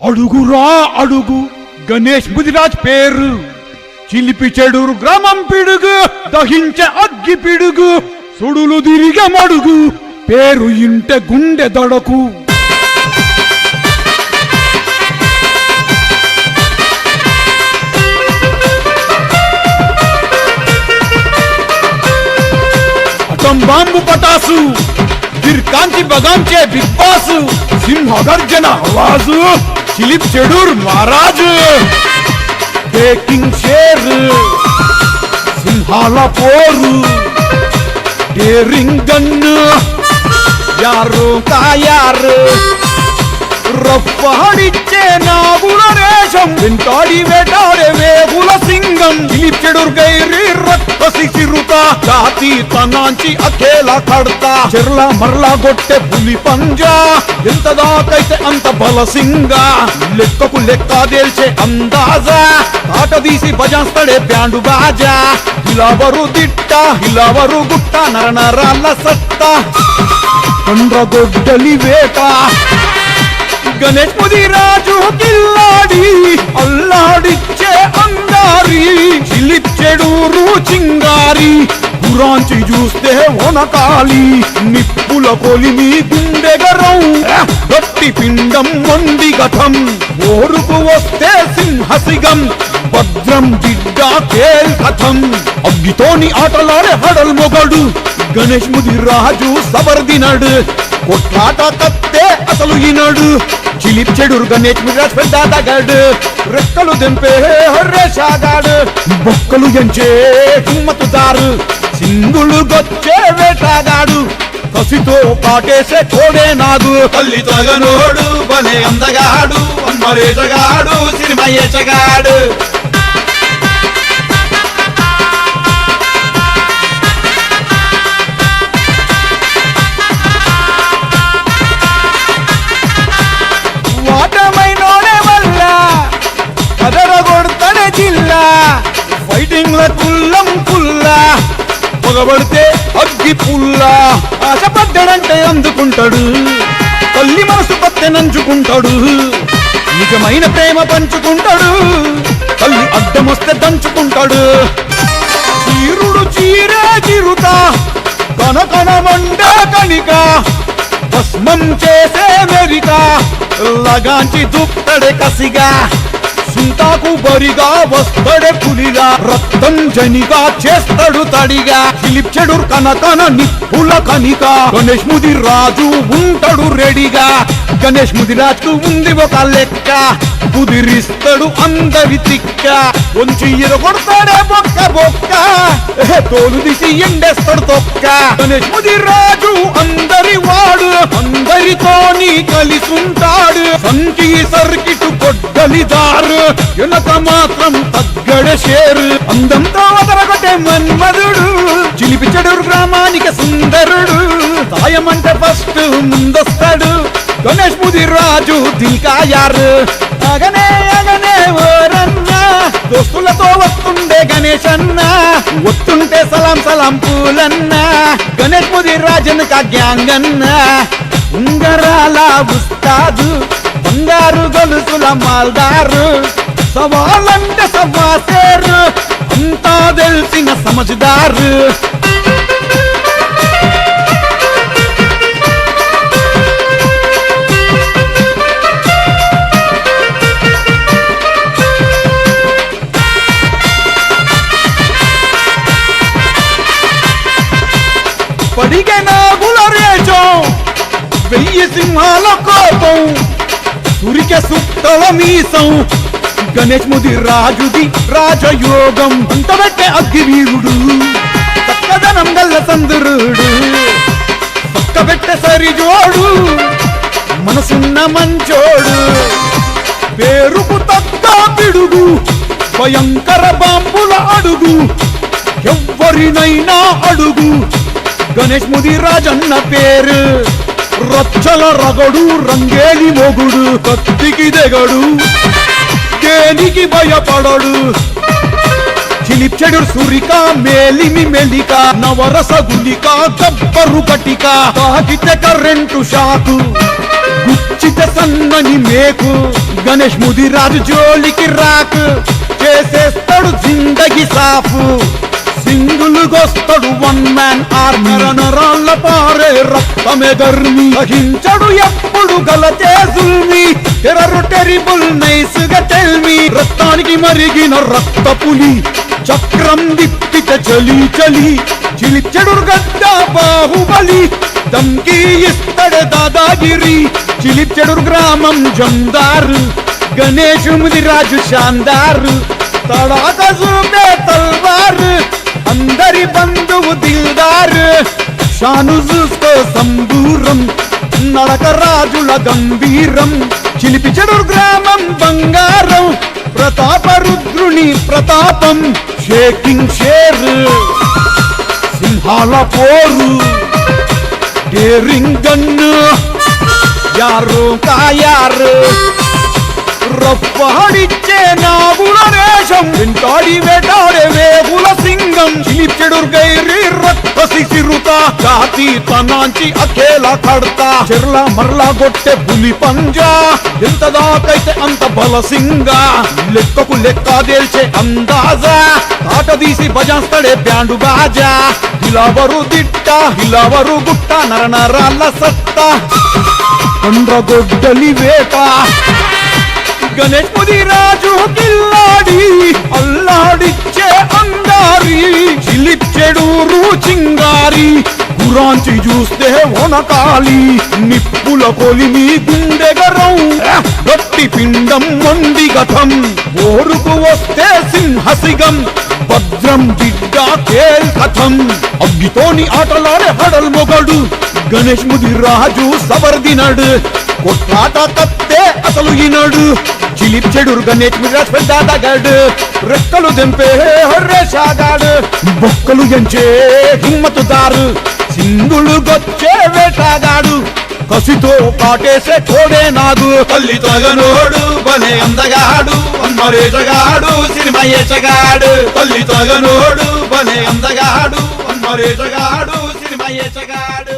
అడుగురా అడుగు గణేష్ ముదిరాజ్ పేరు చిలిపి చెడూరు గ్రామం పిడుగు దహించే అగ్గి పిడుగు సుడులు తిరిగే మడుగు పేరు ఇంటే గుండె దడకు అటం బాంబు పటాసు గిర్కాంచి బగాంచే బిగ్ బాస్ సింహ గర్జన ఆవాజు చిలిప్ చెడూర్ మహారాజు బేకింగ్ షేర్ సింహాల పోరు డేరింగ్ గన్ను యారు కాయారు రఫ్ఫాడిచ్చే నాగుల రేషం వెంటాడి వేటాడే వేగుల సింగం చిలిప్ చెడూర్ గైరీ రక్తసి చిరుత జాతి తనాంచి అఖేలా కడతా చెర్ల మరలా గొట్టె పులి పంజా ఎంత దాకైతే అంత బల సింగా లెక్కకు లెక్క దేల్చే అందాజా ఆట తీసి భజాస్తడే ప్యాండు బాజా హిలావరు దిట్ట హిలావరు గుట్ట నరనరాల సత్త కండ్రగొడ్డలి వేట గణేష్ ముదిరాజు కిల్లాడి అల్లాడిచ్చే అంగారి చిలిప్ చెడూరు చింగారి గురాంచి చూస్తే వనకాలి నిప్పుల కొలిమి గుండె గరం గట్టి పిండం మంది గఠం ఓరుకు వస్తే సింహసిగం భద్రం బిడ్డ కేల్ కథం అగ్గితోని ఆటలాడే హడల్ మొగడు గణేష్ ముదిరాజు సబర్దినడు కొట్లాట కత్తే అసలు ఈనాడు చిలిప్ చెడూరు గణేష్ ముదిరాజ్ పెద్ద దగడు రెక్కలు దెంపే హర్రేషాగాడు బొక్కలు ఎంచే హిమ్మతుదారు సింగులు గొచ్చే వేటాగాడు కసితో కాటేసే కోడే నాదు తల్లి తగనోడు బలే అందగాడు అమ్మరేసగాడు సినిమయేసగాడు ఫైటింగ్ ల కుల్లం కుల్లా పొగబడితే అగ్గి పుల్లా ఆశపడ్డాడంటే అందుకుంటాడు తల్లి మనసు పత్తెనంచుకుంటాడు నిజమైన ప్రేమ పంచుకుంటాడు తల్లి అడ్డమొస్తే దంచుకుంటాడు చీరుడు చీరే చిరుత కనకన మండే కనిక భస్మం చేసే మెరిక లగాంచి దుప్పడే కసిగా సింతాకు బరిగా వస్తడే పులిగా రక్తం జనిగా చేస్తాడు తడిగా చిలిప్ చెడూర్ కనకన నిప్పుల కనిక గణేష్ ముదిరాజు ఉంటాడు రెడీగా గణేష్ ముదిరాజు ఉంది ఒక లెక్క కుదిరిస్తాడు అందరి తిక్క వంచి ఎరగొడతాడే బొక్క బొక్క తోలు తీసి ఎండేస్తాడు తొక్క గణేష్ ముదిరాజు అందరి వాడు అందరితోని కలిసుంటాడు సంకి సర్కిటు కొడ్డలిదారు వెనక మాత్రం తగ్గడే షేరు అందంతో వదరగొట్టే మన్మధుడు చిలిపి చెడూరు గ్రామానికి సుందరుడు సాయమంటే ఫస్ట్ ముందొస్తాడు గణేష్ ముదిరాజు దిల్కాయారు అగనే అగనే ఓరన్న దోస్తులతో వస్తుండే గణేష్ అన్న వస్తుంటే సలాం సలాం పూలన్న గణేష్ ముదిరాజన్ కా గ్యాంగ్ అన్న ఉంగరాల ఉస్తాదు బంగారు గొలుసుల మాల్దారు సవాలంటే సవాసేరు అంతా తెలిసిన సమజ్దారు పడిగే నాగుల రేచం వెయ్యి సింహాల కోపం సురికే సుట్టల మీసం గణేష్ ముదిరాజుది రాజయోగం అంతబెట్టే అగ్గి వీరుడు చక్కదనం గల్ల సందురుడు పక్కబెట్టే సరిజోడు మనసున్న మంచోడు పేరుకు తగ్గ పిడుగు భయంకర బాంబుల అడుగు ఎవ్వరినైనా అడుగు గణేష్ ముదిరాజన్న పేరు రచ్చల రగడు రంగేలి మొగుడు కత్తికి దెగడు దేనికి భయపడడు చిలిప్ చెడూర్ సురిక మేలిమి మెలిక నవరస గులిక గబ్బరు కటిక తాకితే కరెంటు షాకు పెంచితే సన్నని మేకు గణేష్ ముదిరాజు జోలికి రాకు చేసేస్తాడు జిందగి సాఫు సింగులు గొస్తాడు వన్ మ్యాన్ ఆర్మీ నరాళ్ళ పారే రక్తమే గర్మి సహించడు ఎప్పుడు గలతే జుల్మి టెర్రర్ టెరిబుల్ నైస్ గా టెల్మి రక్తానికి మరిగిన రక్త పులి చక్రం దిప్పితే చలి చలి చిలిచెడు గద్ద బాహుబలి ధమ్కి ఇస్తడే దాదాగిరి చిలిచెడు గ్రామం జందార్ గణేష్ ముదిరాజు శాందార్ తడాక చూపే తల్వార్ అందరి బంధువు దిల్దార్ షాను చూసుకో సంబూరం నడక రాజుల గంభీరం చిలిపిచెడు గ్రామం బంగారం ప్రతాప రుద్రుని ప్రతాపం షేకింగ్ షేర్ సింహాల పోరు డేరింగ్ గన్ను యారో కాయారు రఫ్ఫాడిచ్చే నాగుల రేషం వెంటాడి వేటాడే వేగుల సింగం చిలిచెడు గైరి రక్తసి సిరుత జాతి తనాంచి అఖేలా కడతా చెర్ల మరలా గొట్టె పులి పంజా ఎంత దాకైతే అంత బల సింగా లెక్కకు లెక్క దేల్చే అందాజా తాట తీసి బజాస్తడే బ్యాండు బాజా హిలావరు దిట్ట హిలావరు గుట్ట నరనరాల సత్తా కొండ్రగొడ్డలి వేట గణేష్ ముదిరాజు కిల్లాడి అల్లాడిచ్చే అంగారి చిలిచెడూరు చింగారి గురాంచి చూస్తే వనకాలి నిప్పుల కొలిమి గుండెగరం గట్టి పిండం మొండి గతం ఓరుకు వస్తే సింహసిగం భద్రం బిడ్డ కేల్ కథం అగ్గితోని ఆటలాడే హడల్ మొగడు గణేష్ ముదిరాజు సబర్దినడు కొట్లాట కత్తే అసలు ఈనడు చిలిచెడు గణేష్ ముదిరాజు పెద్దాడగాడు రెక్కలు దెంపే హర్రేషాగాడు బొక్కలు ఎంచే హిమ్మతుదారు సింగులు గొచ్చే వేటాగాడు కసితో కాటేసే కోడే నాదు తల్లి తగనోడు బలే అందగాడు అమ్మరేజగాడు సినిమయేచగాడు తల్లి తగనోడు బలే అందగాడు అమ్మరేజగాడు సినిమయేచగాడు